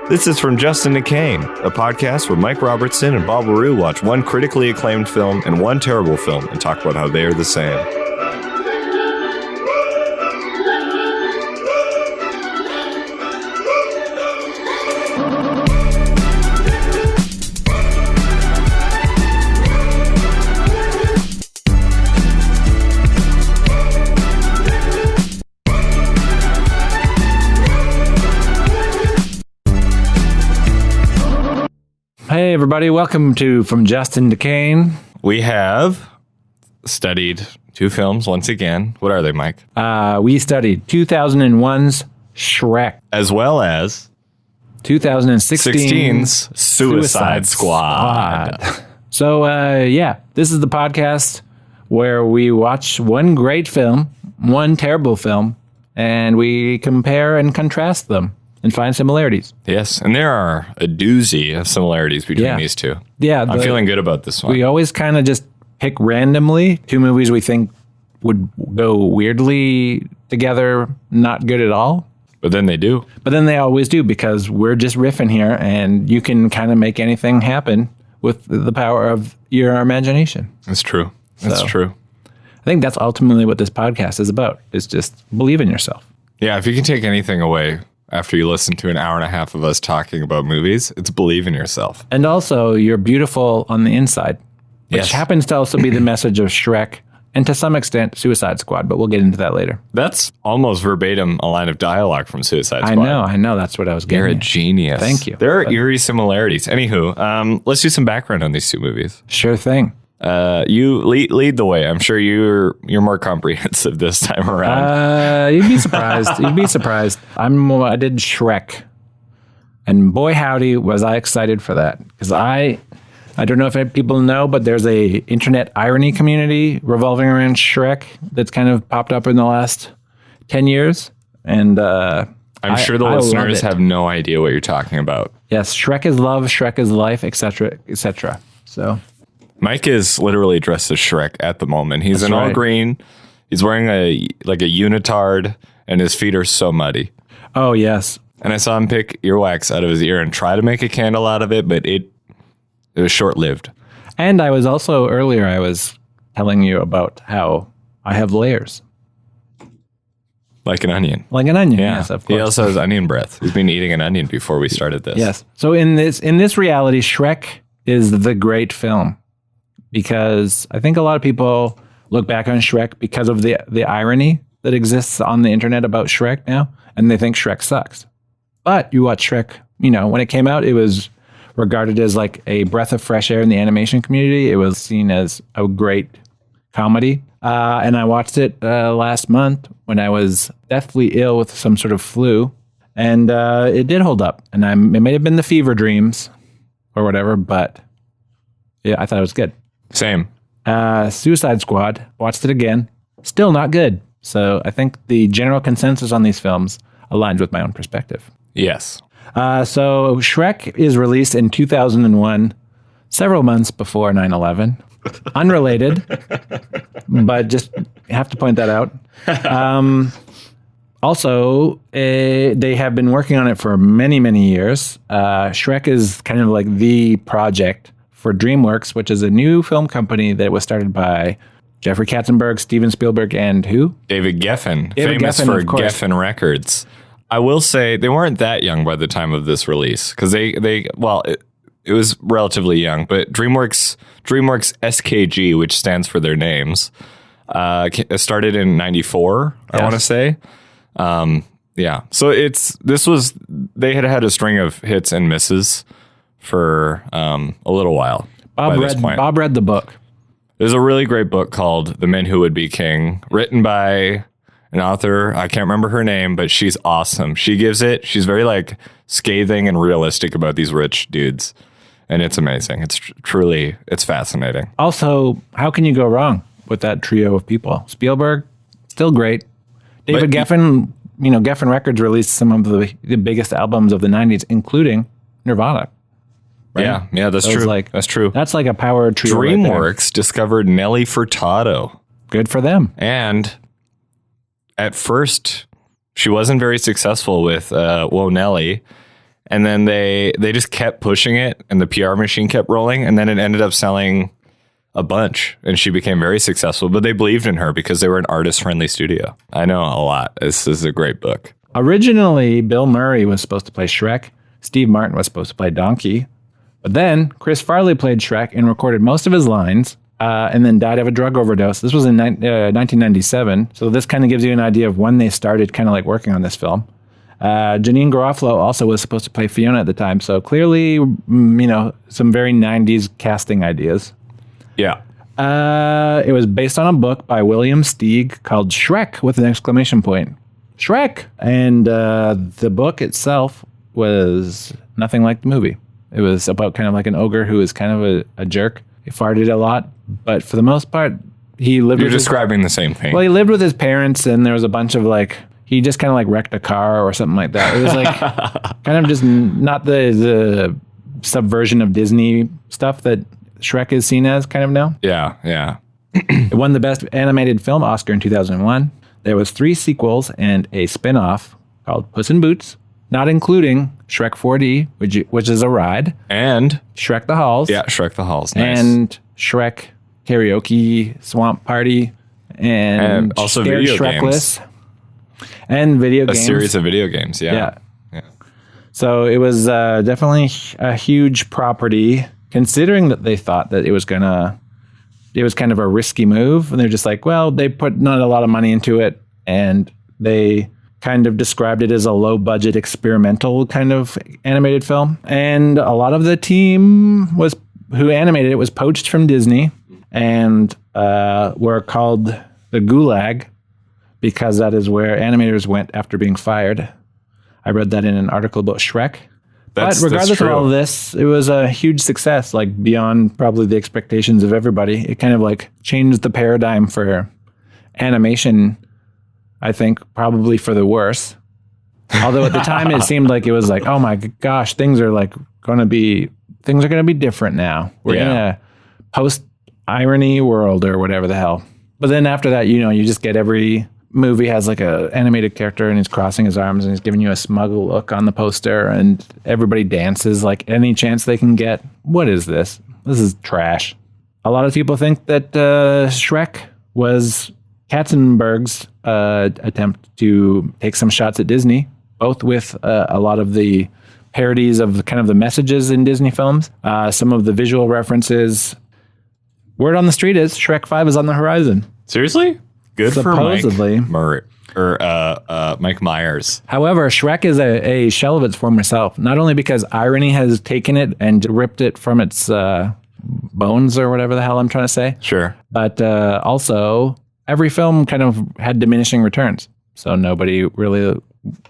This is From Justin to Kane, a podcast where Mike Robertson and Bob LaRue watch one critically acclaimed film and one terrible film and talk about how they are the same. Hey everybody, welcome to From Justin to Kane. We have studied two films once again. What are they, Mike? We studied 2001's Shrek. As well as 2016's Suicide Squad. So, this is the podcast where we watch one great film, one terrible film, and we compare and contrast them and find similarities. Yes, and there are a doozy of similarities between these two. Yeah. I'm feeling good about this one. We always kind of just pick randomly two movies we think would go weirdly together, not good at all. But then they do. But then they always do, because we're just riffing here, and you can kind of make anything happen with the power of your imagination. That's true. That's true. I think that's ultimately what this podcast is about, is just believe in yourself. Yeah, if you can take anything away after you listen to an hour and a half of us talking about movies, it's believe in yourself. And also, you're beautiful on the inside, which happens to also be the message of Shrek, and to some extent, Suicide Squad, but we'll get into that later. That's almost verbatim a line of dialogue from Suicide Squad. I know. That's what I was getting You're a at. genius. Thank you. There are eerie similarities. Anywho, let's do some background on these two movies. Sure thing. You lead the way. I'm sure you're more comprehensive this time around. You'd be surprised. I did Shrek, and boy howdy was I excited for that, because I don't know if people know, but there's a internet irony community revolving around Shrek that's kind of popped up in the last 10 years, and I'm sure the listeners have no idea what you're talking about. Yes, Shrek is love, Shrek is life, etc., etc. So Mike is literally dressed as Shrek at the moment. He's in all green. He's wearing a unitard, and his feet are so muddy. Oh, yes. And I saw him pick earwax out of his ear and try to make a candle out of it, but it was short-lived. And I was also, earlier, I was telling you about how I have layers. Like an onion. Like an onion, yes, of course. He also has onion breath. He's been eating an onion before we started this. Yes. So in this reality, Shrek is the great film, because I think a lot of people look back on Shrek because of the irony that exists on the internet about Shrek now, and they think Shrek sucks. But you watch Shrek, when it came out, it was regarded as like a breath of fresh air in the animation community. It was seen as a great comedy. And I watched it last month when I was deathly ill with some sort of flu, and it did hold up. And it may have been the fever dreams or whatever, but yeah, I thought it was good. Same. Suicide Squad, watched it again. Still not good. So I think the general consensus on these films aligns with my own perspective. Yes. So Shrek is released in 2001, several months before 9/11. Unrelated, but just have to point that out. Also, they have been working on it for many, many years. Shrek is kind of like the project for Dreamworks, which is a new film company that was started by Jeffrey Katzenberg, Steven Spielberg, and who? David Geffen, famous for Geffen Records. I will say they weren't that young by the time of this release, because it was relatively young, but Dreamworks SKG, which stands for their names, started in 94, I want to say. So they had a string of hits and misses for a little while. Bob read the book. There's a really great book called The Men Who Would Be King, written by an author. I can't remember her name, but she's awesome. She's very scathing and realistic about these rich dudes. And it's amazing. It's fascinating. Also, how can you go wrong with that trio of people? Spielberg, still great. David Geffen, Geffen Records released some of the biggest albums of the 90s, including Nirvana. Right? Yeah, that's true. That's true. That's like a power trio. Dreamworks discovered Nelly Furtado. Good for them. And at first, she wasn't very successful with Nelly. And then they just kept pushing it, and the PR machine kept rolling, and then it ended up selling a bunch, and she became very successful. But they believed in her because they were an artist-friendly studio. I know a lot. This is a great book. Originally, Bill Murray was supposed to play Shrek. Steve Martin was supposed to play Donkey. But then Chris Farley played Shrek and recorded most of his lines, and then died of a drug overdose. This was in 1997. So this kind of gives you an idea of when they started kind of like working on this film. Janine Garofalo also was supposed to play Fiona at the time. So clearly, some very 90s casting ideas. Yeah. It was based on a book by William Steig called Shrek with an exclamation point. Shrek! And the book itself was nothing like the movie. It was about kind of like an ogre who was kind of a jerk. He farted a lot, but for the most part, he lived You're describing the same thing. Well, he lived with his parents, and there was a bunch of like, he just kind of like wrecked a car or something like that. It was like kind of just not the subversion of Disney stuff that Shrek is seen as kind of now. Yeah, yeah. It won the Best Animated Film Oscar in 2001. There was 3 sequels and a spin-off called Puss in Boots, not including Shrek 4D, which is a ride. And Shrek the Halls. Yeah, Shrek the Halls. Nice. And Shrek Karaoke Swamp Party. And also Scared video Shrekless. games. And video games. A series of video games, yeah. So it was definitely a huge property, considering that they thought that it was kind of a risky move. And they're just like, well, they put not a lot of money into it. And they kind of described it as a low budget experimental kind of animated film. And a lot of the team who animated it was poached from Disney and were called the Gulag because that is where animators went after being fired. I read that in an article about Shrek. But regardless of all of this, it was a huge success, like beyond probably the expectations of everybody. It kind of like changed the paradigm for animation, I think, probably for the worse. Although at the time it seemed like it was like, oh my gosh, things are going to be different now. We're in a post-irony world or whatever the hell. But then after that, you just get every movie has like a animated character and he's crossing his arms and he's giving you a smug look on the poster and everybody dances like any chance they can get. What is this? This is trash. A lot of people think that Shrek was Katzenberg's attempt to take some shots at Disney, both with a lot of the parodies of kind of the messages in Disney films, some of the visual references. Word on the street is Shrek 5 is on the horizon. Seriously? Good supposedly. For Mike Myers. However, Shrek is a shell of its former self, not only because irony has taken it and ripped it from its bones or whatever the hell I'm trying to say. Sure. But also, every film kind of had diminishing returns. So nobody really,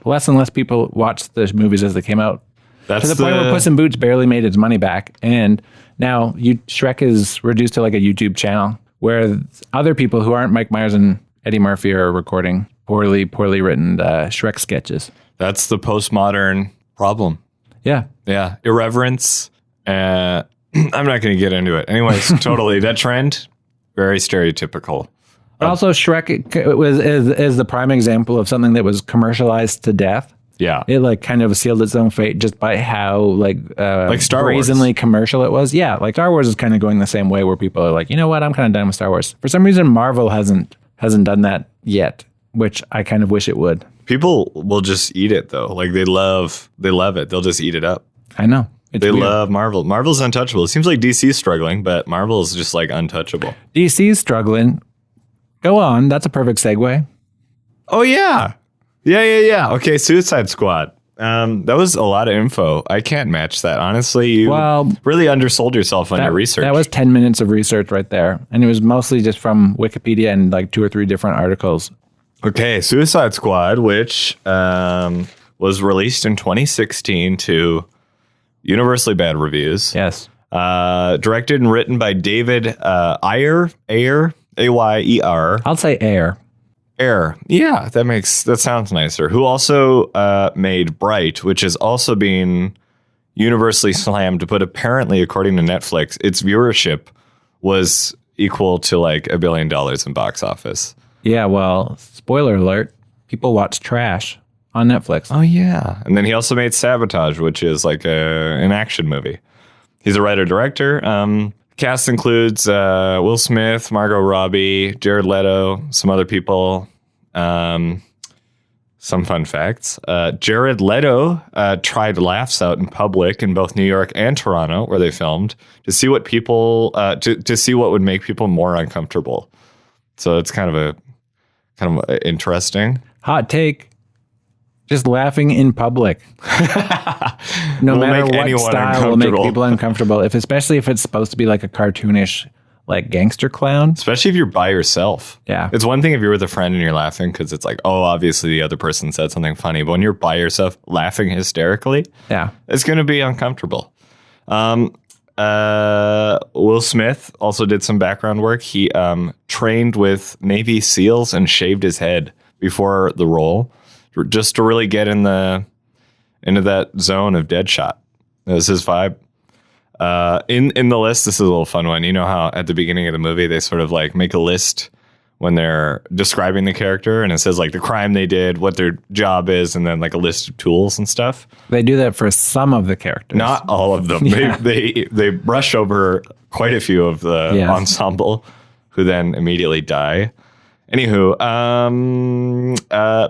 less and less people watched the movies as they came out. That's to the point where Puss in Boots barely made its money back. And now Shrek is reduced to like a YouTube channel where other people who aren't Mike Myers and Eddie Murphy are recording poorly written Shrek sketches. That's the postmodern problem. Yeah. Yeah. Irreverence. I'm not going to get into it. Anyways, totally. That trend, very stereotypical. But also Shrek is the prime example of something that was commercialized to death. Yeah. It like kind of sealed its own fate just by how like Star brazenly Wars. Commercial it was. Yeah, like Star Wars is kind of going the same way where people are like, you know what, I'm kind of done with Star Wars. For some reason, Marvel hasn't done that yet, which I kind of wish it would. People will just eat it though. Like they love it. They'll just eat it up. I know. They love Marvel. Marvel's untouchable. It seems like DC's struggling, but Marvel's just like untouchable. DC's struggling. Go on. That's a perfect segue. Oh yeah. Yeah. Okay, Suicide Squad. That was a lot of info. I can't match that. Honestly, you really undersold yourself on your research. That was 10 minutes of research right there. And it was mostly just from Wikipedia and like 2 or 3 different articles. Okay, Suicide Squad, which was released in 2016 to universally bad reviews. Yes. Directed and written by David Ayer, A-Y-E-R. I'll say Ayer. Yeah, that sounds nicer. Who also made Bright, which is also being universally slammed, but apparently, according to Netflix, its viewership was equal to like $1 billion in box office. Yeah, well, spoiler alert, people watch trash on Netflix. Oh, yeah. And then he also made Sabotage, which is like an action movie. He's a writer-director. Cast includes Will Smith, Margot Robbie, Jared Leto, some other people. Some fun facts. Jared Leto tried laughs out in public in both New York and Toronto, where they filmed, to see what people to see what would make people more uncomfortable. So it's kind of interesting. Hot take. Just laughing in public. No matter what style will make people uncomfortable. Especially if it's supposed to be like a cartoonish, like gangster clown. Especially if you're by yourself. Yeah. It's one thing if you're with a friend and you're laughing because it's like, oh, obviously the other person said something funny. But when you're by yourself laughing hysterically, yeah, it's going to be uncomfortable. Will Smith also did some background work. He trained with Navy SEALs and shaved his head before the role, just to really get into that zone of Deadshot. That was his vibe. In the list, this is a little fun one. You know how at the beginning of the movie they sort of like make a list when they're describing the character, and it says like the crime they did, what their job is, and then like a list of tools and stuff. They do that for some of the characters, not all of them. Yeah. They brush over quite a few of the ensemble, who then immediately die. Anywho,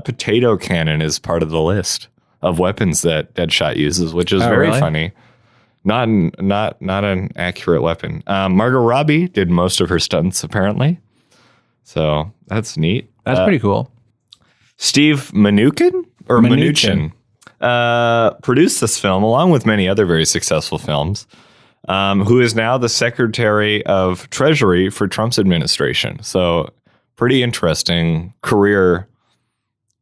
potato cannon is part of the list of weapons that Deadshot uses, which is very funny. Not an accurate weapon. Margot Robbie did most of her stunts, apparently. So that's neat. That's pretty cool. Steve Mnuchin produced this film, along with many other very successful films, who is now the Secretary of Treasury for Trump's administration. So pretty interesting career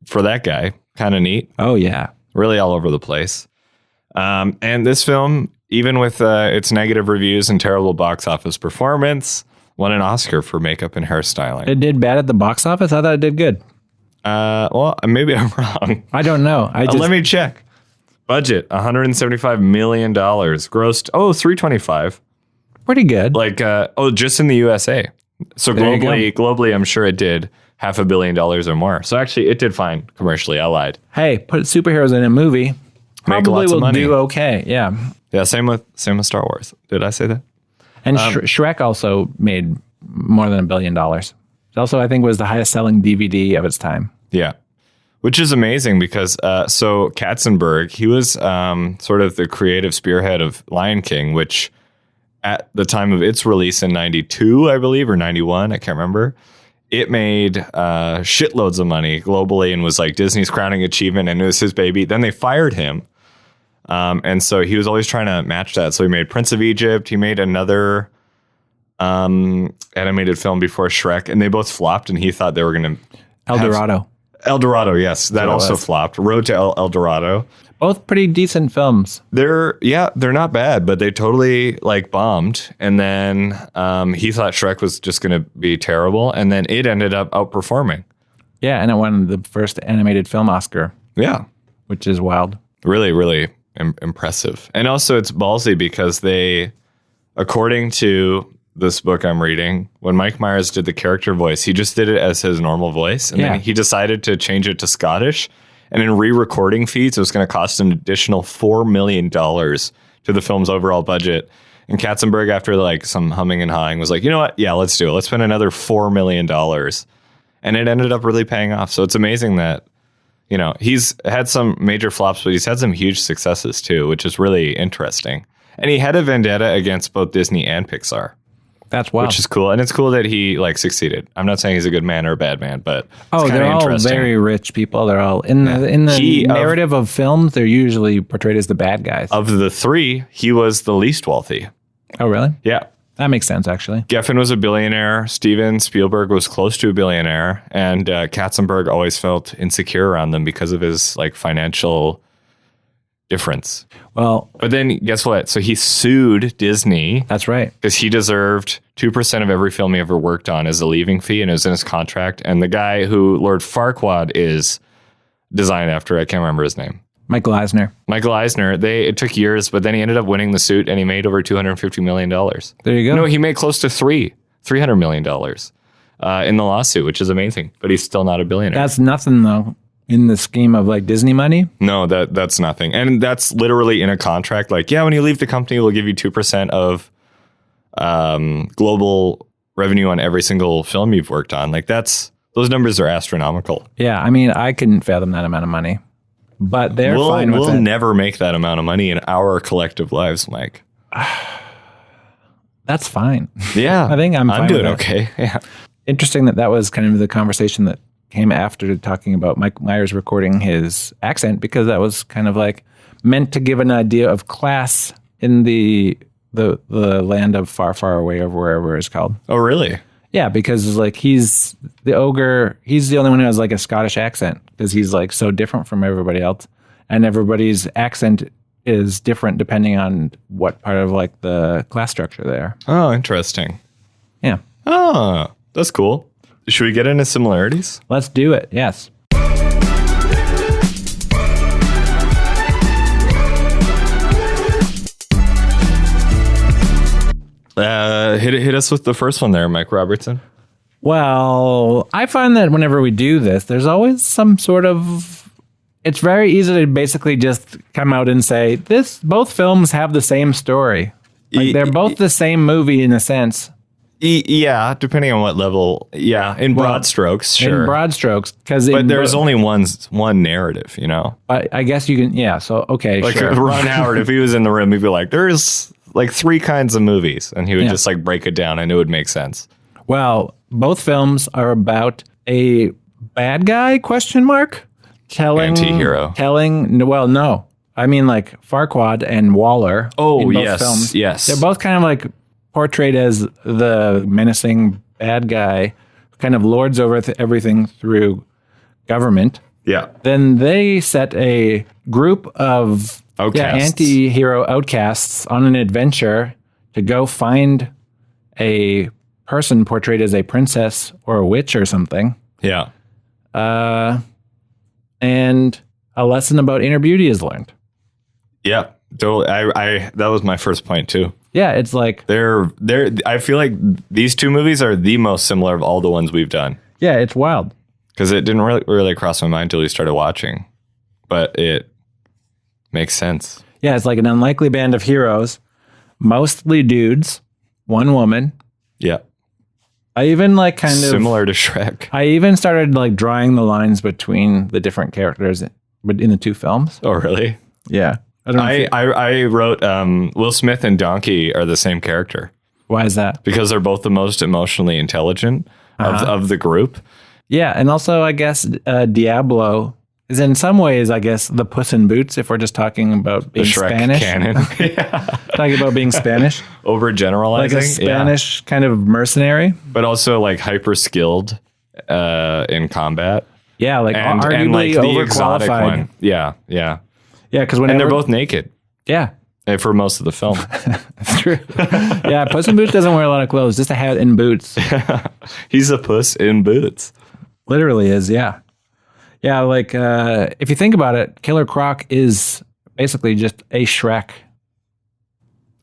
for that guy. Kind of neat. Oh, yeah. Really all over the place. And this film, even with its negative reviews and terrible box office performance, won an Oscar for makeup and hairstyling. It did bad at the box office? I thought it did good. Well, maybe I'm wrong. I don't know. Let me check. Budget, $175 million. Grossed, $325. Pretty good. Like, just in the USA. So globally, I'm sure it did $500 million or more. So actually, it did fine commercially. I lied. Hey, put superheroes in a movie. Probably will do okay. Yeah. Yeah. Same with Star Wars. Did I say that? And Shrek also made more than $1 billion. It also, I think, was the highest selling DVD of its time. Yeah. Which is amazing because so Katzenberg, he was sort of the creative spearhead of Lion King, which at the time of its release in 92, I believe, or 91, I can't remember. It made shitloads of money globally and was like Disney's crowning achievement, and it was his baby. Then they fired him. And so he was always trying to match that. So he made Prince of Egypt. He made another animated film before Shrek, and they both flopped, and he thought they were going to... El Dorado, yes. That also flopped. Road to El Dorado. Both pretty decent films. They're not bad, but they totally like bombed. And then he thought Shrek was just going to be terrible, and then it ended up outperforming. Yeah, and it won the first animated film Oscar. Yeah. Which is wild. Really, really impressive. And also it's ballsy because they, according to this book I'm reading, when Mike Myers did the character voice, he just did it as his normal voice. And then he decided to change it to Scottish. And in re-recording fees, it was going to cost an additional $4 million to the film's overall budget. And Katzenberg, after like some humming and hawing, was like, you know what? Yeah, let's do it. Let's spend another $4 million. And it ended up really paying off. So it's amazing that, you know, he's had some major flops, but he's had some huge successes too, which is really interesting. And he had a vendetta against both Disney and Pixar. That's wild. Which is cool. And it's cool that he like succeeded. I'm not saying he's a good man or a bad man, but they're all very rich people. They're all in the narrative of films, they're usually portrayed as the bad guys. Of the three, he was the least wealthy. Oh, really? Yeah. That makes sense, actually. Geffen was a billionaire. Steven Spielberg was close to a billionaire. And Katzenberg always felt insecure around them because of his like financial difference. Well, but then guess what? So he sued Disney. That's right. Because he deserved 2% of every film he ever worked on as a leaving fee, and it was in his contract. And the guy who Lord Farquaad is designed after, I can't remember his name. Michael Eisner. It took years, but then he ended up winning the suit, and he made over $250 million. There you go. No, he made close to $300 million in the lawsuit, which is amazing. But he's still not a billionaire. That's nothing, though. in the scheme of like Disney money? No, that's nothing. And that's literally in a contract. Like, yeah, when you leave the company, we'll give you 2% of global revenue on every single film you've worked on. Like those numbers are astronomical. Yeah, I mean, I couldn't fathom that amount of money, but they're fine with it. We'll never make that amount of money in our collective lives, Mike. That's fine. Yeah, I think I'm doing okay. Yeah, interesting that was kind of the conversation that came after talking about Mike Myers recording his accent, because that was kind of like meant to give an idea of class in the land of far, far away, or wherever it's called. Oh, really? Yeah, because like he's the ogre. He's the only one who has like a Scottish accent, because he's like so different from everybody else, and everybody's accent is different depending on what part of like the class structure they are. Oh, interesting. Yeah. Oh, that's cool. Should we get into similarities? Let's do it. Yes. Hit us with the first one there, Mike Robertson. Well, I find that whenever we do this, there's always some sort of... It's very easy to basically just come out and say, both films have the same story. Like they're both the same movie in a sense. Yeah, depending on what level. Yeah, in broad strokes, sure. In broad strokes. But there's only one narrative, you know? I guess you can, yeah, so, okay, like sure. Ron Howard, if he was in the room, he'd be like, there's like 3 kinds of movies. And he would just like break it down and it would make sense. Well, both films are about a bad guy, ? Anti-hero. Well, no. I mean, like Farquaad and Waller. Oh, in both yes. films. Yes. They're both kind of like portrayed as the menacing bad guy who kind of lords over everything through government. Yeah. Then they set a group of anti-hero outcasts on an adventure to go find a person portrayed as a princess or a witch or something. Yeah. And a lesson about inner beauty is learned. Yeah, totally. That was my first point too. Yeah, it's like I feel like these 2 movies are the most similar of all the ones we've done. Yeah, it's wild. Because it didn't really cross my mind until we started watching, but it makes sense. Yeah, it's like an unlikely band of heroes, mostly dudes, 1 woman. Yeah. I even like kind of similar to Shrek. I even started like drawing the lines between the different characters, but in the 2 films. Oh, really? Yeah. I wrote Will Smith and Donkey are the same character. Why is that? Because they're both the most emotionally intelligent of the group. Yeah, and also I guess Diablo is in some ways, I guess, the Puss in Boots, if we're just talking about being the Shrek Spanish. Canon. Talking about being Spanish. Overgeneralizing. Like a Spanish kind of mercenary. But also like hyper skilled in combat. Yeah, like arguably and like the exotic overqualified. one. Yeah, yeah. Yeah, because and they're both naked. Yeah. For most of the film. That's true. Yeah, Puss in Boots doesn't wear a lot of clothes, just a hat and boots. He's a puss in boots. Literally is, yeah. Yeah, like if you think about it, Killer Croc is basically just a Shrek.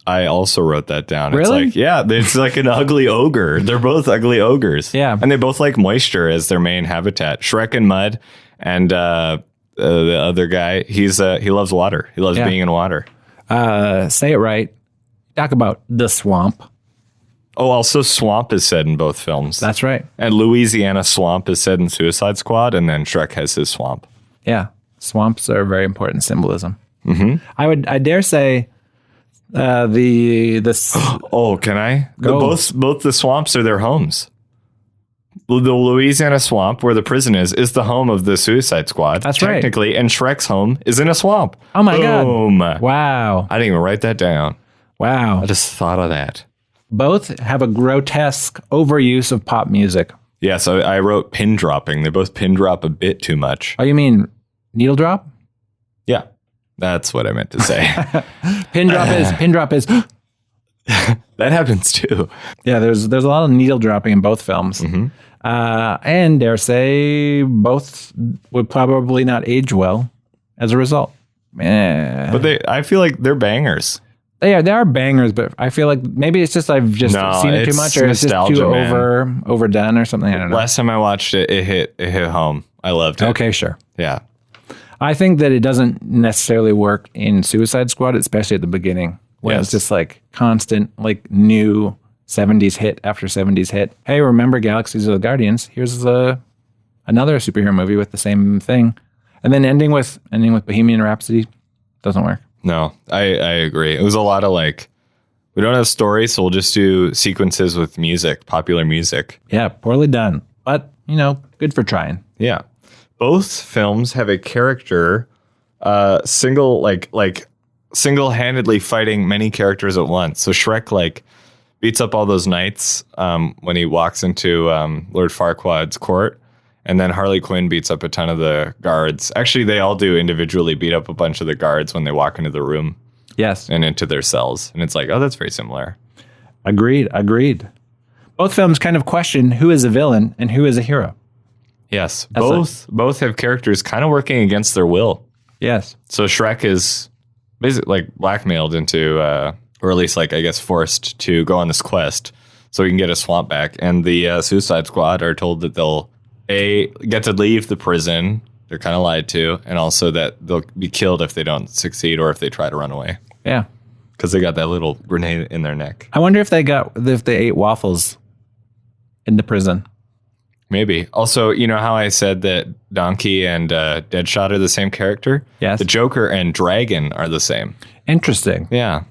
I also wrote that down. Really? It's like, it's like an ugly ogre. They're both ugly ogres. Yeah. And they both like moisture as their main habitat. Shrek and mud, and the other guy, he loves water. He loves being in water. Say it right. Talk about the swamp. Oh, also swamp is said in both films. That's right. And Louisiana swamp is said in Suicide Squad, and then Shrek has his swamp. Yeah. Swamps are a very important symbolism. Mm-hmm. I dare say Oh, can I? Both the swamps are their homes. The Louisiana swamp, where the prison is the home of the Suicide Squad. That's technically, and Shrek's home is in a swamp. Oh my Boom. God. Wow. I didn't even write that down. Wow. I just thought of that. Both have a grotesque overuse of pop music. Yeah, so I wrote pin dropping. They both pin drop a bit too much. Oh, you mean needle drop? Yeah, that's what I meant to say. Pin drop is. That happens too. Yeah, there's a lot of needle dropping in both films. Mm-hmm. And dare say both would probably not age well as a result. But I feel like they're bangers. They are bangers, but I feel like maybe it's just I've just seen it too much, or it's just too overdone or something. I don't know. Last time I watched it, it hit home. I loved it. Okay, sure. Yeah. I think that it doesn't necessarily work in Suicide Squad, especially at the beginning, where it's just like constant, like new 70s hit after 70s hit. Hey, remember Galaxies of the Guardians? Here's another superhero movie with the same thing. And then ending with Bohemian Rhapsody doesn't work. No, I agree. It was a lot of like, we don't have stories, so we'll just do sequences with music, popular music. Yeah, poorly done. But, good for trying. Yeah. Both films have a character single-handedly fighting many characters at once. So Shrek like beats up all those knights when he walks into Lord Farquaad's court, and then Harley Quinn beats up a ton of the guards. Actually, they all do individually beat up a bunch of the guards when they walk into the room. Yes. And into their cells. And it's like, oh, that's very similar. Agreed. Both films kind of question who is a villain and who is a hero. Yes. Both have characters kind of working against their will. Yes. So Shrek is basically like blackmailed into, or at least like, I guess, forced to go on this quest so he can get his swamp back. And the Suicide Squad are told that they'll get to leave the prison. They're kind of lied to. And also that they'll be killed if they don't succeed or if they try to run away. Yeah. Because they got that little grenade in their neck. I wonder if they ate waffles in the prison. Maybe. Also, you know how I said that Donkey and Deadshot are the same character? Yes. The Joker and Dragon are the same. Interesting. Yeah.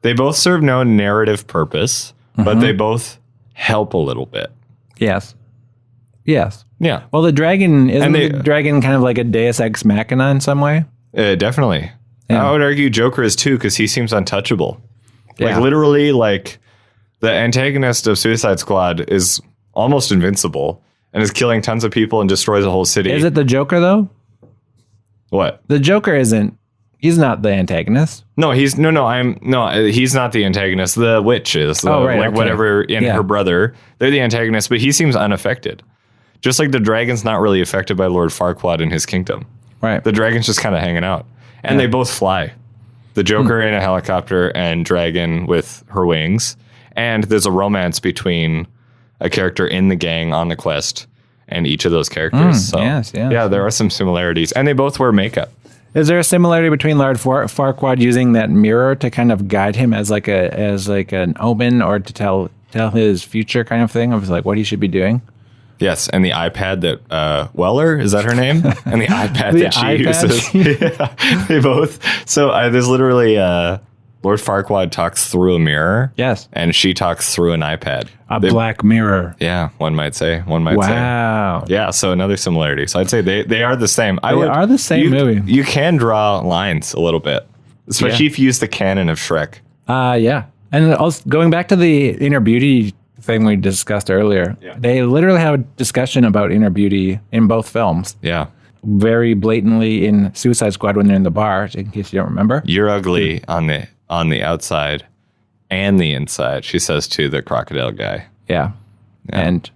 They both serve no narrative purpose, but they both help a little bit. Yes. Yeah. Well, the dragon, the dragon kind of like a Deus Ex Machina in some way? Definitely. Yeah. I would argue Joker is too, because he seems untouchable. Yeah. Like literally, like the antagonist of Suicide Squad is almost invincible and is killing tons of people and destroys a whole city. Is it the Joker though? What? The Joker isn't. He's not the antagonist. No, he's not the antagonist. The witch is. Whatever, and her brother. They're the antagonist, but he seems unaffected. Just like the dragon's not really affected by Lord Farquaad and his kingdom. Right. The dragon's just kind of hanging out. And they both fly. The Joker in a helicopter and Dragon with her wings. And there's a romance between a character in the gang on the quest and each of those characters. Yes. Yeah, there are some similarities. And they both wear makeup. Is there a similarity between Lord Farquaad using that mirror to kind of guide him as like an omen or to tell his future kind of thing of like what he should be doing? Yes, and the iPad that Weller, is that her name? And the iPad that she uses. Yeah, they both. So there's literally Lord Farquaad talks through a mirror. Yes. And she talks through an iPad. Black mirror. Yeah, one might say. Wow. Yeah, so another similarity. So I'd say they are the same. They are the same movie. You can draw lines a little bit, especially if you use the canon of Shrek. Yeah. And also going back to the inner beauty thing we discussed earlier, they literally have a discussion about inner beauty in both films. Yeah. Very blatantly in Suicide Squad when they're in the bar, in case you don't remember. You're ugly on the outside and the inside, she says to the crocodile guy. Yeah. And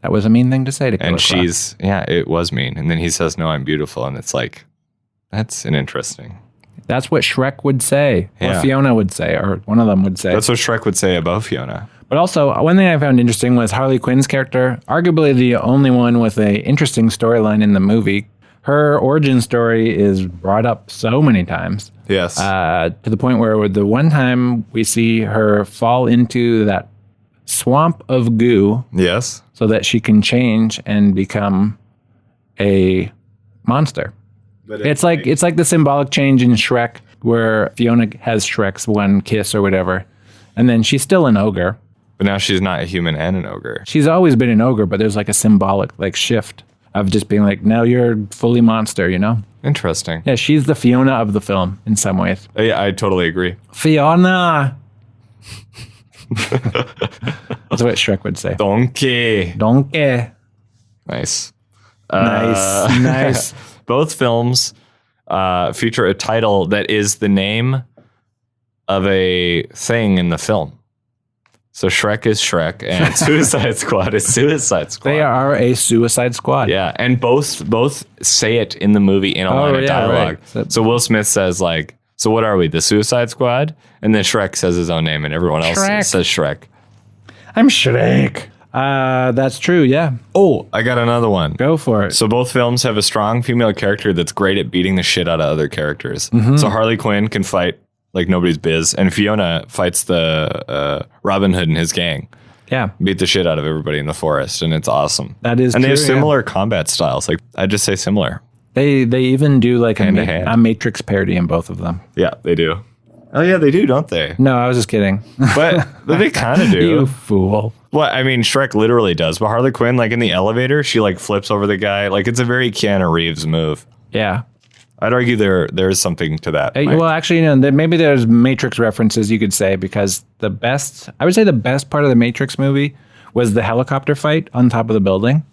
that was a mean thing to say to Killer Croc. It was mean. And then he says, no, I'm beautiful. And it's like, that's an interesting. That's what Shrek would say, or Fiona would say, or one of them would say. That's what Shrek would say about Fiona. But also, one thing I found interesting was Harley Quinn's character, arguably the only one with an interesting storyline in the movie. Her origin story is brought up so many times. Yes. To the point where the one time we see her fall into that swamp of goo. Yes. So that she can change and become a monster. It's like the symbolic change in Shrek where Fiona has Shrek's one kiss or whatever. And then she's still an ogre. But now she's not a human and an ogre. She's always been an ogre, but there's like a symbolic like shift of just being like, now you're fully monster, you know? Interesting. Yeah, she's the Fiona of the film in some ways. Yeah, I totally agree. Fiona! That's what Shrek would say. Donkey. Nice. Nice. Both films feature a title that is the name of a thing in the film. So Shrek is Shrek and Suicide Squad is Suicide Squad. They are a Suicide Squad. Yeah, and both say it in the movie in a line of dialogue. Right. So Will Smith says like, so what are we, the Suicide Squad? And then Shrek says his own name and everyone else says Shrek. I'm Shrek. That's true, yeah. Oh, I got another one. Go for it. So both films have a strong female character that's great at beating the shit out of other characters. Mm-hmm. So Harley Quinn can fight like nobody's biz, and Fiona fights the Robin Hood and his gang. Yeah. Beat the shit out of everybody in the forest, and it's awesome. That is and true, they have similar combat styles. Like, I'd just say similar. They even do like a Matrix parody in both of them. Yeah, they do. Oh, yeah, they do, don't they? No, I was just kidding. But they kind of do. You fool. Well, I mean, Shrek literally does. But Harley Quinn, like in the elevator, she like flips over the guy. Like, it's a very Keanu Reeves move. Yeah. I'd argue there is something to that. Well, actually, maybe there's Matrix references, you could say, because I would say the best part of the Matrix movie was the helicopter fight on top of the building.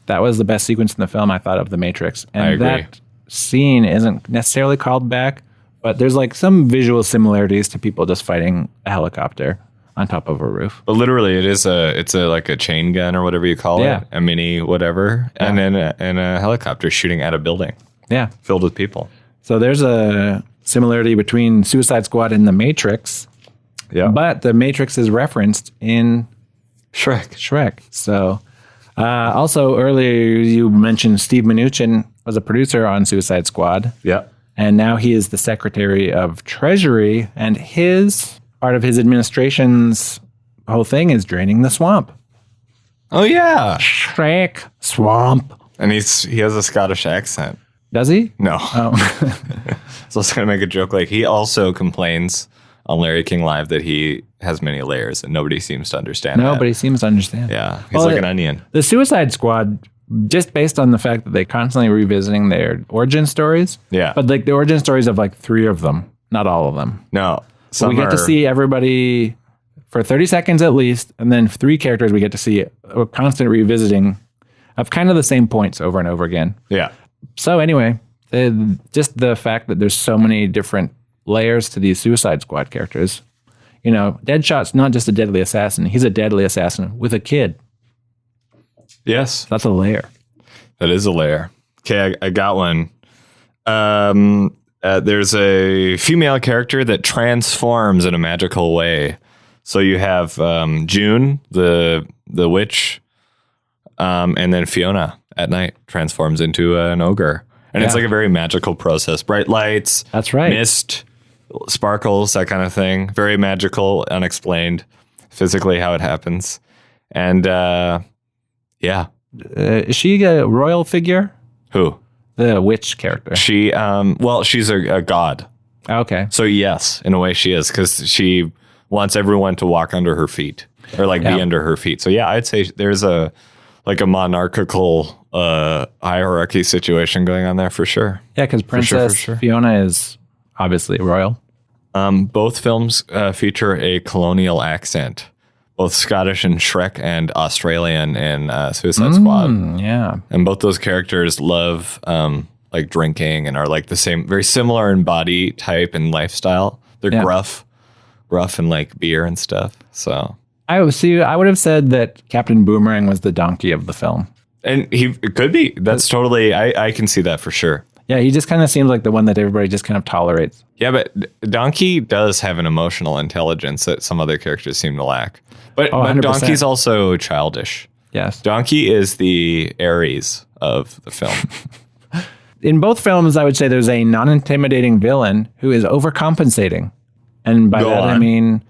That was the best sequence in the film, I thought, of the Matrix. And I agree. That scene isn't necessarily called back, but there's like some visual similarities to people just fighting a helicopter on top of a roof. But literally, it's like a chain gun or whatever you call it, a mini whatever, and then a helicopter shooting at a building. Yeah, filled with people. So there's a similarity between Suicide Squad and the Matrix. Yeah, but the Matrix is referenced in Shrek. So. Also, earlier you mentioned Steve Mnuchin was a producer on Suicide Squad. Yeah. And now he is the Secretary of Treasury, and part of his administration's whole thing is draining the swamp. Oh, yeah. Shrek, swamp. And he has a Scottish accent. Does he? No. Oh. So I was going to make a joke. Like, he also complains on Larry King Live that he has many layers and nobody seems to understand Nobody seems to understand. Yeah. He's like an onion. The Suicide Squad, just based on the fact that they're constantly revisiting their origin stories. Yeah. But like the origin stories of like 3 of them, not all of them. No. We get to see everybody for 30 seconds at least. And then 3 characters we get to see a constant revisiting of kind of the same points over and over again. Yeah. So anyway, just the fact that there's so many different layers to these Suicide Squad characters. You know, Deadshot's not just a deadly assassin. He's a deadly assassin with a kid. Yes. That's a layer. That is a layer. Okay, I got one. There's a female character that transforms in a magical way. So you have June, the witch, and then Fiona at night transforms into an ogre. And it's like a very magical process. Bright lights. That's right. Mist, sparkles, that kind of thing. Very magical, unexplained physically how it happens. And yeah. Is she a royal figure? Who? The witch character. She, she's a god. Okay. So yes, in a way she is, because she wants everyone to walk under her feet or like be under her feet. So yeah, I'd say there's a monarchical hierarchy situation going on there for sure. Yeah, because Princess Fiona is obviously royal. Both films feature a colonial accent, both Scottish in Shrek and Australian in Suicide Squad. Yeah. And both those characters love like drinking and are like the same, very similar in body type and lifestyle. They're gruff and like beer and stuff. So I would have said that Captain Boomerang was the donkey of the film. And it could be. That's totally, I can see that for sure. Yeah, he just kind of seems like the one that everybody just kind of tolerates. Yeah, but Donkey does have an emotional intelligence that some other characters seem to lack. But Donkey's also childish. Yes. Donkey is the Aries of the film. In both films, I would say there's a non-intimidating villain who is overcompensating. And by I mean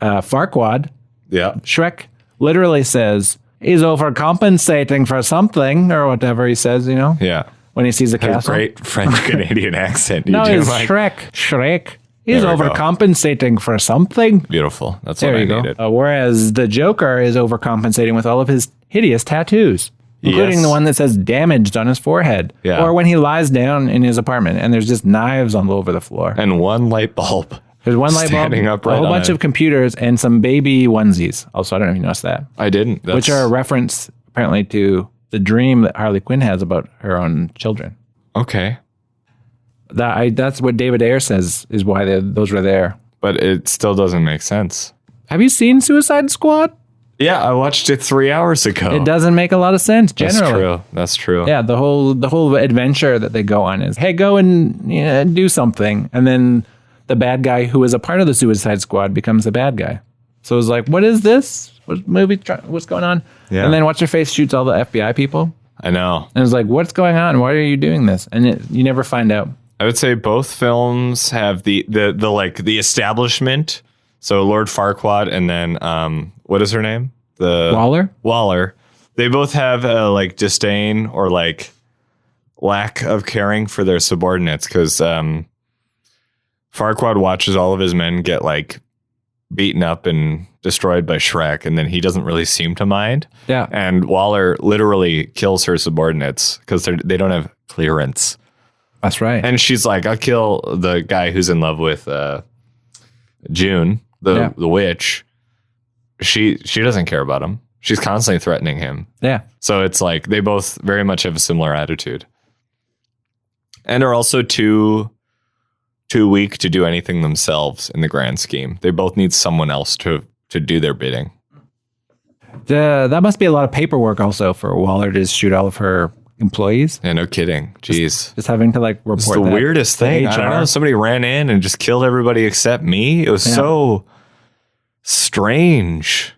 Farquaad. Yeah. Shrek literally says, he's overcompensating for something or whatever he says, you know? Yeah. When he sees a castle. Great French-Canadian accent. No, it's Shrek. He's overcompensating for something. Beautiful. That's what I needed. Whereas the Joker is overcompensating with all of his hideous tattoos, including the one that says damaged on his forehead. Yeah. Or when he lies down in his apartment and there's just knives all over the floor. And one light bulb. There's one light bulb, a whole bunch of computers, and some baby onesies. Also, I don't know if you noticed that. I didn't. Which are a reference, apparently, to the dream that Harley Quinn has about her own children. Okay. That's what David Ayer says is why those were there. But it still doesn't make sense. Have you seen Suicide Squad? Yeah, I watched it 3 hours ago. It doesn't make a lot of sense, generally. That's true. Yeah, the whole adventure that they go on is, hey, go and do something. And then the bad guy who is a part of the Suicide Squad becomes the bad guy. So it's like, what is this? What movie? What's going on? Yeah. And then what's-her-face shoots all the FBI people. I know. And it's like, what's going on? Why are you doing this? And you never find out. I would say both films have the establishment. So Lord Farquaad and then what is her name? Waller. They both have like disdain or like lack of caring for their subordinates because Farquaad watches all of his men get like beaten up and destroyed by Shrek, and then he doesn't really seem to mind. Yeah. And Waller literally kills her subordinates because they don't have clearance. That's right. And she's like, I'll kill the guy who's in love with June, the witch. She doesn't care about him. She's constantly threatening him. Yeah. So it's like they both very much have a similar attitude. And are also too weak to do anything themselves in the grand scheme. They both need someone else to do their bidding. That must be a lot of paperwork also for Waller to shoot all of her employees. Yeah, no kidding. Jeez. Just having to like report. It's the weirdest thing. I don't know. Somebody ran in and just killed everybody except me. It was so strange.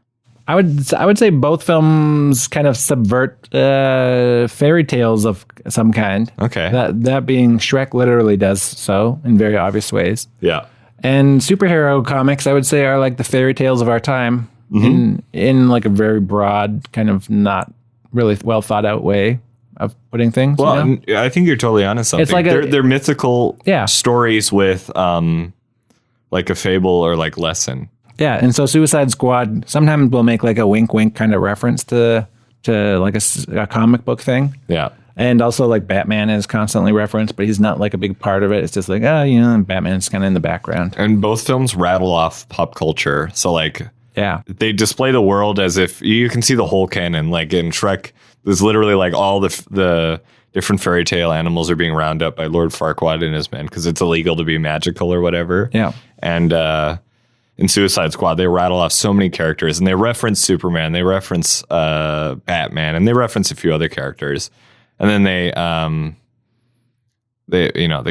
I would say both films kind of subvert fairy tales of some kind. Okay. That being Shrek literally does so in very obvious ways. Yeah. And superhero comics, I would say, are like the fairy tales of our time in like a very broad, kind of not really well thought out way of putting things. Well, you know? I think you're totally onto something. It's like they're mythical stories with like a fable or like lesson. Yeah, and so Suicide Squad sometimes will make like a wink kind of reference to like a comic book thing. Yeah. And also like Batman is constantly referenced, but he's not like a big part of it. It's just like, Batman's kind of in the background. And both films rattle off pop culture. So like, they display the world as if you can see the whole canon. Like in Shrek, there's literally like all the different fairy tale animals are being rounded up by Lord Farquaad and his men because it's illegal to be magical or whatever. Yeah. And in Suicide Squad, they rattle off so many characters, and they reference Superman, they reference Batman, and they reference a few other characters. And then they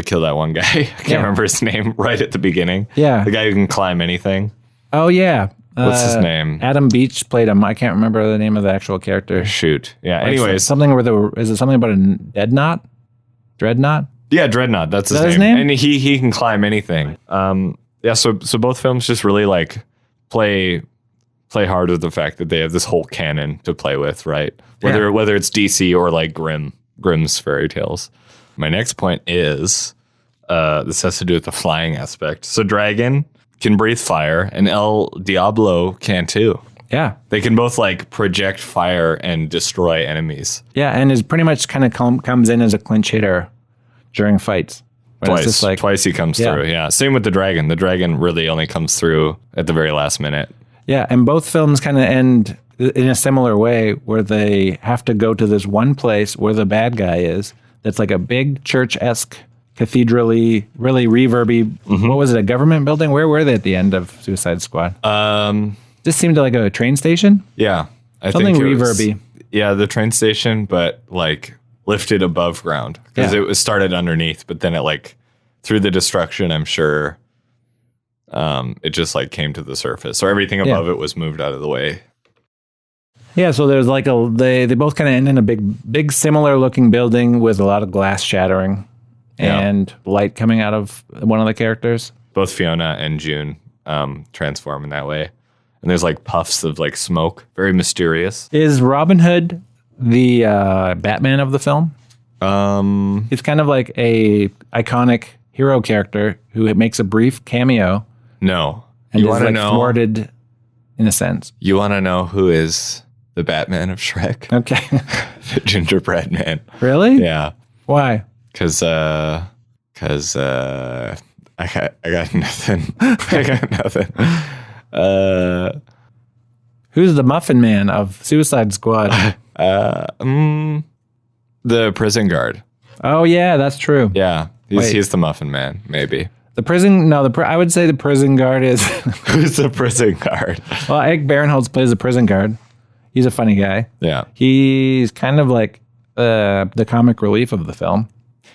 kill that one guy. I can't remember his name right at the beginning. Yeah, the guy who can climb anything. Oh yeah, what's his name? Adam Beach played him. I can't remember the name of the actual character. Shoot. Yeah. Like anyways, is it something about a Dreadnought? Yeah, Dreadnought. That's his name. And he can climb anything. Yeah, so both films just really like play hard with the fact that they have this whole canon to play with, right? Whether it's DC or like Grimm's fairy tales. My next point is this has to do with the flying aspect. So Dragon can breathe fire, and El Diablo can too. Yeah, they can both like project fire and destroy enemies. Yeah, and is pretty much kind of comes in as a clinch hitter during fights. Twice he comes through. Yeah. Same with the dragon. The dragon really only comes through at the very last minute. Yeah. And both films kind of end in a similar way where they have to go to this one place where the bad guy is. That's like a big church-esque, cathedral-y, really reverby. Mm-hmm. What was it? A government building? Where were they at the end of Suicide Squad? This seemed like a train station. Yeah. Something reverby. The train station, but like lifted above ground because it was started underneath, but then it like through the destruction, I'm sure it just like came to the surface. So everything above it was moved out of the way. Yeah, so there's like they both kind of end in a big similar looking building with a lot of glass shattering and light coming out of one of the characters. Both Fiona and June transform in that way. And there's like puffs of like smoke, very mysterious. Is Robin Hood the Batman of the film? He's kind of like a iconic hero character who makes a brief cameo. No. And you is like thwarted in a sense. You want to know who is the Batman of Shrek? Okay. The gingerbread man. Really? Yeah. Why? Because I got nothing. I got nothing. Who's the Muffin Man of Suicide Squad? The prison guard. Oh yeah, that's true. Yeah, he's the Muffin Man, maybe. The prison? No, I would say the prison guard is. Who's the prison guard? Well, Ike Barinholtz plays the prison guard. He's a funny guy. Yeah, he's kind of like the comic relief of the film.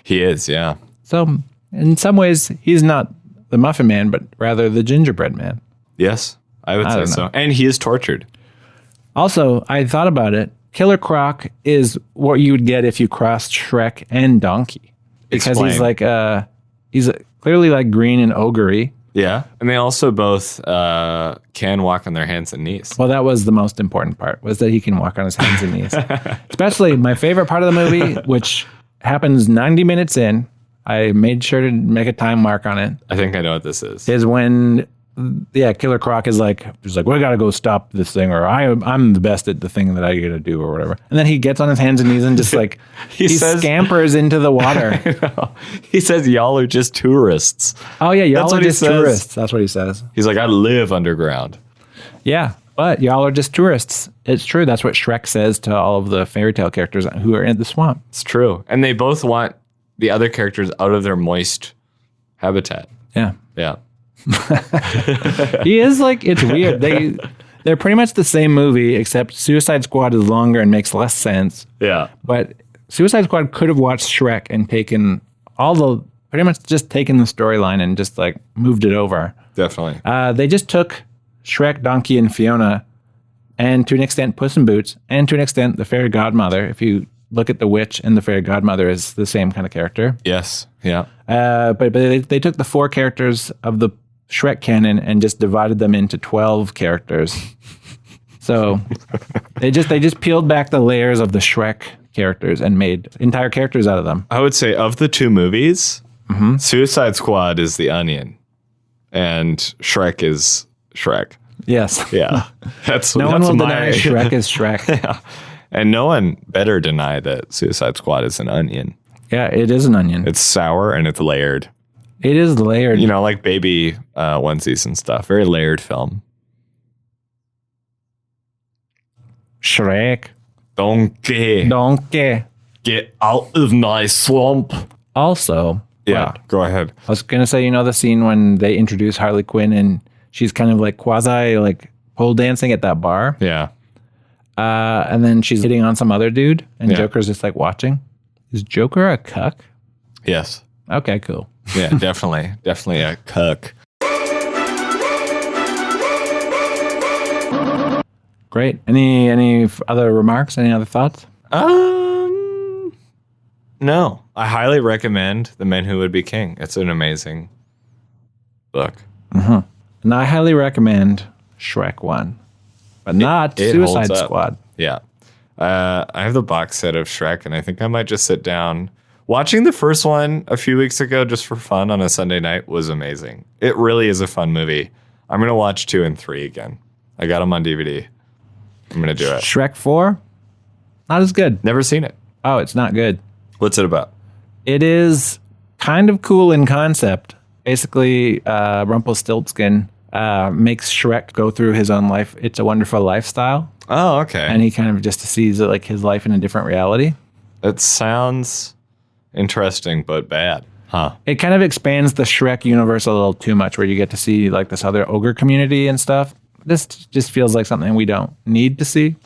He is, yeah. So in some ways, he's not the Muffin Man, but rather the gingerbread man. Yes, I would say so. And he is tortured. Also, I thought about it. Killer Croc is what you would get if you crossed Shrek and Donkey. Because Explain. he's clearly like green and ogre-y. Yeah. And they also both can walk on their hands and knees. Well, that was the most important part, was that he can walk on his hands and knees. Especially my favorite part of the movie, which happens 90 minutes in. I made sure to make a time mark on it. I think I know what this is. Is when, Killer Croc is like, we gotta go stop this thing, or I'm the best at the thing that I gotta do, or whatever. And then he gets on his hands and knees and just like he scampers into the water. He says, "Y'all are just tourists." Oh yeah, y'all are just tourists. That's what he says. He's like, "I live underground." Yeah, but y'all are just tourists. It's true. That's what Shrek says to all of the fairy tale characters who are in the swamp. It's true, and they both want the other characters out of their moist habitat. Yeah. Yeah. He is like, it's weird. They're pretty much the same movie, except Suicide Squad is longer and makes less sense. Yeah. But Suicide Squad could have watched Shrek and taken pretty much just taken the storyline and just like moved it over. Definitely. They just took Shrek, Donkey, and Fiona, and to an extent Puss in Boots, and to an extent the Fairy Godmother. If you look at the witch and the Fairy Godmother is the same kind of character. Yes. Yeah. But they took the 4 characters of the Shrek canon and just divided them into 12 characters. So they just peeled back the layers of the Shrek characters and made entire characters out of them. I would say of the 2 movies, Suicide Squad is the onion, and Shrek is Shrek. Yes. Yeah. That's no one will deny Shrek is Shrek. Yeah. And no one better deny that Suicide Squad is an onion. Yeah, it is an onion. It's sour and it's layered. It is layered. You know, like baby onesies and stuff. Very layered film. Shrek. Donkey. Get out of my swamp. Also. Yeah, go ahead. I was going to say, the scene when they introduce Harley Quinn and she's kind of like quasi like pole dancing at that bar. Yeah. And then she's hitting on some other dude and Joker's just like watching. Is Joker a cuck? Yes. Okay, cool. Yeah, definitely. Definitely a cuck. Great. Any other remarks? Any other thoughts? No. I highly recommend The Men Who Would Be King. It's an amazing book. Mm-hmm. And I highly recommend Shrek 1, but not Suicide Squad. Yeah. I have the box set of Shrek, and I think I might just sit down. Watching the first one a few weeks ago just for fun on a Sunday night was amazing. It really is a fun movie. I'm going to watch 2 and 3 again. I got them on DVD. I'm going to do it. Shrek 4? Not as good. Never seen it. Oh, it's not good. What's it about? It is kind of cool in concept. Basically, Rumpelstiltskin makes Shrek go through his own life. It's a Wonderful Lifestyle. Oh, okay. And he kind of just sees like his life in a different reality. It sounds interesting, but bad. Huh. It kind of expands the Shrek universe a little too much, where you get to see like this other ogre community and stuff. This just feels like something we don't need to see.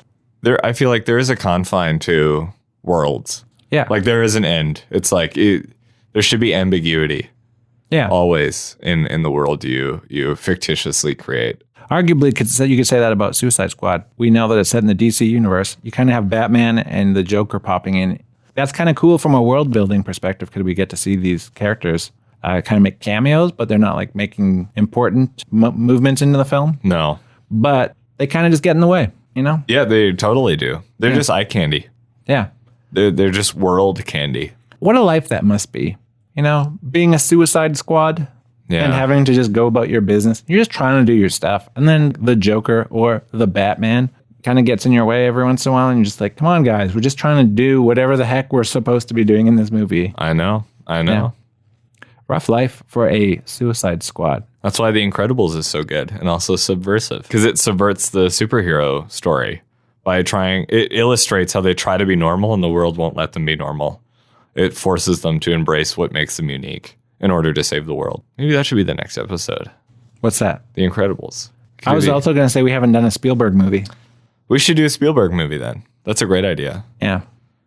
I feel like there is a confine to worlds. Yeah. Like there is an end. It's like there should be ambiguity. Yeah. Always in the world you fictitiously create. Arguably, you could say that about Suicide Squad. We know that it's set in the DC universe. You kind of have Batman and the Joker popping in. That's kind of cool from a world building perspective, because we get to see these characters kind of make cameos, but they're not like making important movements into the film. No. But they kind of just get in the way, Yeah, they totally do. They're just eye candy. Yeah. They're just world candy. What a life that must be. Being a Suicide Squad and having to just go about your business. You're just trying to do your stuff. And then the Joker or the Batman kind of gets in your way every once in a while. And you're just like, come on, guys. We're just trying to do whatever the heck we're supposed to be doing in this movie. I know. Yeah. Rough life for a Suicide Squad. That's why The Incredibles is so good and also subversive. Because it subverts the superhero story by it illustrates how they try to be normal and the world won't let them be normal. It forces them to embrace what makes them unique in order to save the world. Maybe that should be the next episode. What's that? The Incredibles. I was also going to say we haven't done a Spielberg movie. We should do a Spielberg movie then. That's a great idea. Yeah.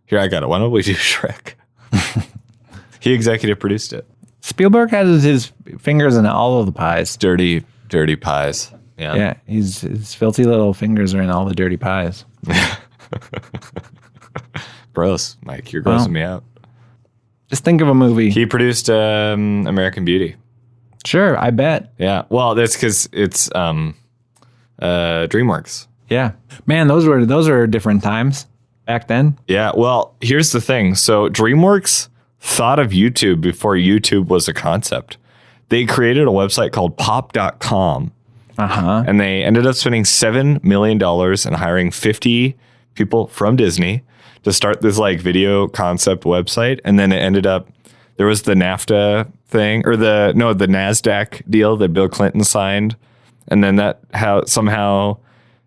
Here, I got it. Why don't we do Shrek? He executive produced it. Spielberg has his fingers in all of the pies. Dirty pies. Yeah. His filthy little fingers are in all the dirty pies. Gross, Mike. You're grossing me out. Just think of a movie. He produced American Beauty. Sure, I bet. Yeah. Well, that's because it's DreamWorks. Yeah. Man, those were different times back then. Yeah. Well, here's the thing. So DreamWorks thought of YouTube before YouTube was a concept. They created a website called pop.com. And they ended up spending $7 million and hiring 50 people from Disney to start this like video concept website. And then it ended up, there was the NAFTA thing or the NASDAQ deal that Bill Clinton signed. And then that somehow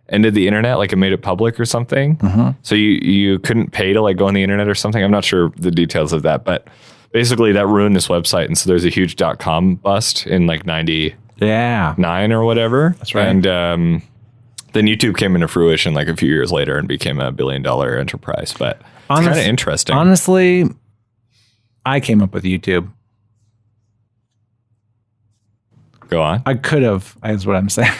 ended the internet, like it made it public or something. So you couldn't pay to like go on the internet or something. I'm not sure the details of that, but basically that ruined this website. And so there's a huge .com bust in like 99 or whatever. That's right. And then YouTube came into fruition like a few years later and became a $1 billion enterprise. But it's kind of interesting. Honestly, I came up with YouTube. Go on. I could have, is what I'm saying.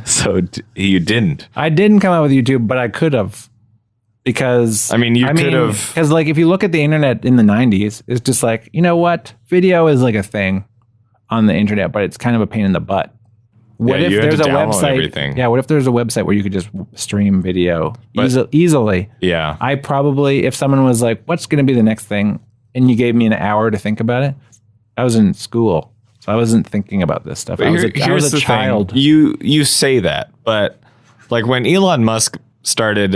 So you didn't? I didn't come up with YouTube, but I could have. Because I mean, you could have. Because like if you look at the internet in the 90s, it's just like, you know what? Video is like a thing on the internet, but it's kind of a pain in the butt. What if there's a website? Everything. Yeah, what if there's a website where you could just stream video easily? Yeah. I probably, if someone was like, what's going to be the next thing? And you gave me an hour to think about it. I was in school, so I wasn't thinking about this stuff. I was a child. You say that, but like when Elon Musk started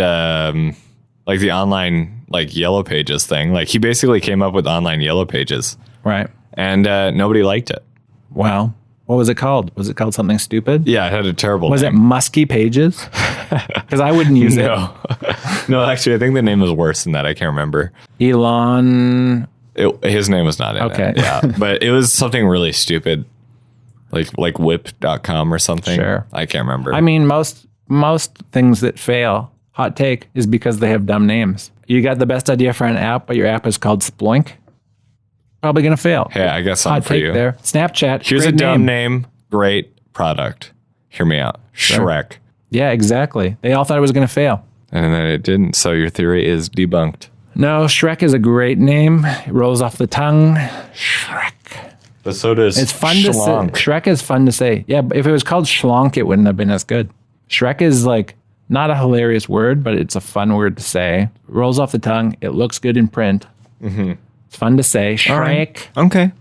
like the online like Yellow Pages thing, like he basically came up with online Yellow Pages. Right. And nobody liked it. Wow. What was it called? Was it called something stupid? Yeah, it had a terrible name. Was it Musky Pages? Because I wouldn't use it. No, actually, I think the name was worse than that. I can't remember. Elon. His name was not in it. Yeah, but it was something really stupid, like whip.com or something. Sure. I can't remember. I mean, most things that fail, hot take, is because they have dumb names. You got the best idea for an app, but your app is called Sploink. Probably going to fail. Yeah, I guess something for you. There. Snapchat. Here's a dumb name. Great product. Hear me out. Sure. Shrek. Yeah, exactly. They all thought it was going to fail. And then it didn't. So your theory is debunked. No, Shrek is a great name. It rolls off the tongue. Shrek. But so does it's fun to say. Shrek is fun to say. Yeah, but if it was called Schlonk, it wouldn't have been as good. Shrek is like not a hilarious word, but it's a fun word to say. It rolls off the tongue. It looks good in print. It's fun to say. Shrek. Right. Okay.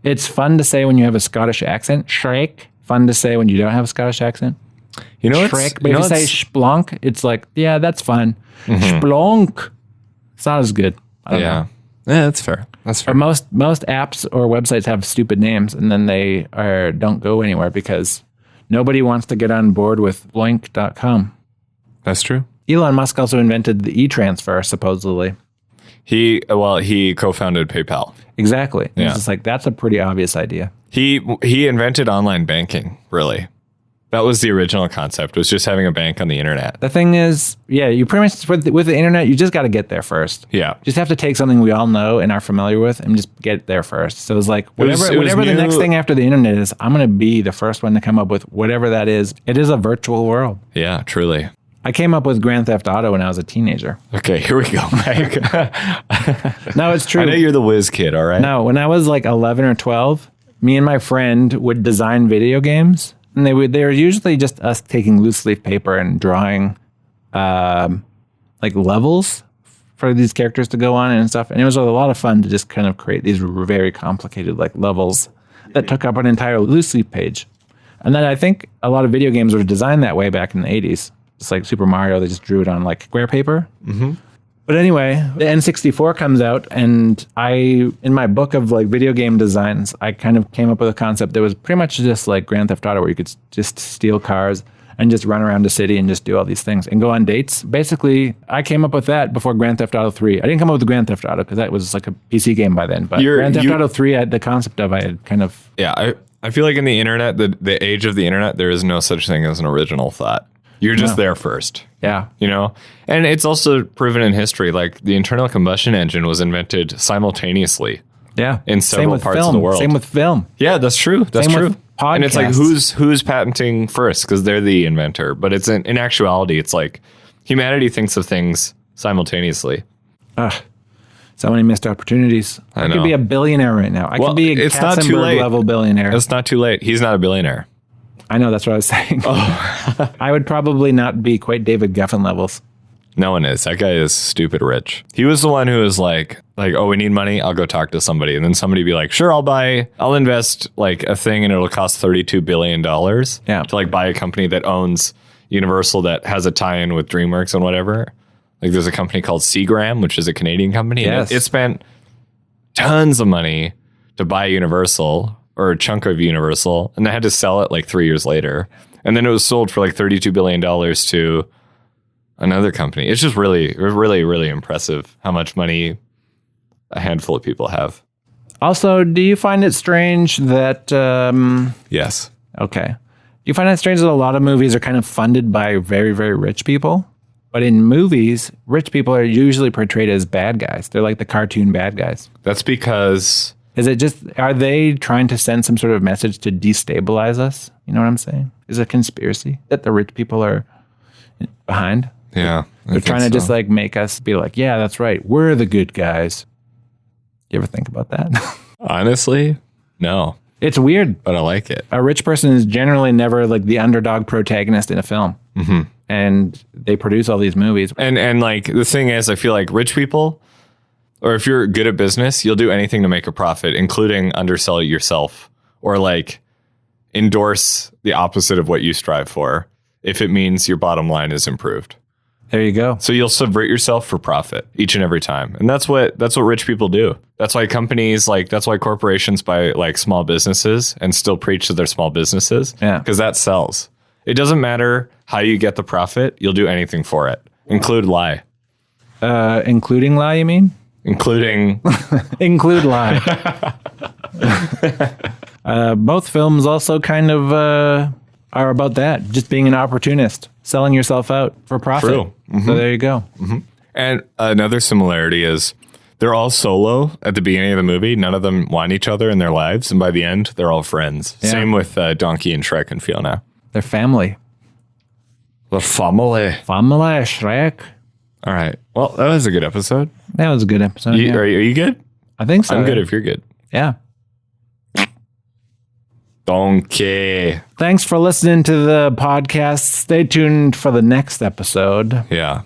It's fun to say when you have a Scottish accent. Shrek. Fun to say when you don't have a Scottish accent. You know, Shrek. But if you say Splonk, it's like, yeah, that's fun. Splonk. It's not as good. I don't know. Yeah, that's fair. That's fair. But most apps or websites have stupid names, and then they don't go anywhere because nobody wants to get on board with Bloink.com. That's true. Elon Musk also invented the e-transfer, supposedly. He co-founded PayPal. Exactly. Yeah. It's just like, that's a pretty obvious idea. He invented online banking, really. That was the original concept, was just having a bank on the internet. The thing is, yeah, you pretty much, with the internet, you just got to get there first. Yeah. Just have to take something we all know and are familiar with and just get there first. So it's like, whatever the next thing after the internet is, I'm going to be the first one to come up with whatever that is. It is a virtual world. Yeah, truly. I came up with Grand Theft Auto when I was a teenager. Okay, here we go, Mike. No, it's true. I know you're the whiz kid, all right? No, when I was like 11 or 12, me and my friend would design video games. And they were usually just us taking loose leaf paper and drawing like levels for these characters to go on and stuff. And it was a lot of fun to just kind of create these very complicated like levels that took up an entire loose leaf page. And then I think a lot of video games were designed that way back in the 80s. Just like Super Mario, they just drew it on like square paper. But anyway, the N64 comes out, and in my book of like video game designs, I kind of came up with a concept that was pretty much just like Grand Theft Auto, where you could just steal cars and just run around the city and just do all these things and go on dates. Basically, I came up with that before Grand Theft Auto 3. I didn't come up with Grand Theft Auto because that was like a PC game by then. But Grand Theft Auto 3, the concept of I had kind of... Yeah, I feel like in the internet, the age of the internet, there is no such thing as an original thought. You're just there first. Yeah. You know? And it's also proven in history, like the internal combustion engine was invented simultaneously. Yeah. In several parts of the world. Same with film. Yeah, that's true. That's true. podcasts. And it's like, who's patenting first? Because they're the inventor. But it's in actuality, it's like humanity thinks of things simultaneously. So many missed opportunities. I could be a billionaire right now. I could be a Katzenberg level billionaire. It's not too late. He's not a billionaire. I know, that's what I was saying. I would probably not be quite David Geffen levels. No one is. That guy is stupid rich. He was the one who was like, oh, we need money. I'll go talk to somebody. And then somebody be like, sure, I'll invest like a thing and it'll cost $32 billion to like buy a company that owns Universal that has a tie-in with DreamWorks and whatever. Like there's a company called Seagram, which is a Canadian company. Yes. And it spent tons of money to buy Universal or a chunk of Universal. And they had to sell it like 3 years later. And then it was sold for like $32 billion to another company. It's just really, really, really impressive how much money a handful of people have. Also, do you find it strange that... Yes. Okay. Do you find it strange that a lot of movies are kind of funded by very, very rich people? But in movies, rich people are usually portrayed as bad guys. They're like the cartoon bad guys. That's because... Are they trying to send some sort of message to destabilize us? You know what I'm saying? Is it a conspiracy that the rich people are behind? Yeah. They're trying to just like make us be like, yeah, that's right. We're the good guys. You ever think about that? Honestly, no. It's weird. But I like it. A rich person is generally never like the underdog protagonist in a film. Mm-hmm. And they produce all these movies. And like the thing is, I feel like rich people, or if you're good at business, you'll do anything to make a profit, including undersell yourself or like endorse the opposite of what you strive for if it means your bottom line is improved. There you go. So you'll subvert yourself for profit each and every time. And that's what rich people do. That's why that's why corporations buy like small businesses and still preach to their small businesses. Yeah. Because that sells. It doesn't matter how you get the profit. You'll do anything for it. Include lie. Including lie, you mean? Including. Include lie. Both films also kind of are about that. Just being an opportunist. Selling yourself out for profit. True. Mm-hmm. So there you go. Mm-hmm. And another similarity is they're all solo at the beginning of the movie. None of them want each other in their lives. And by the end, they're all friends. Yeah. Same with Donkey and Shrek and Fiona. They're family. The family. Family, Shrek. All right. Well, that was a good episode. That was a good episode. Are you good? I think so. I'm good if you're good. Yeah. Donkey. Thanks for listening to the podcast. Stay tuned for the next episode. Yeah.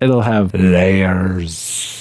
It'll have layers.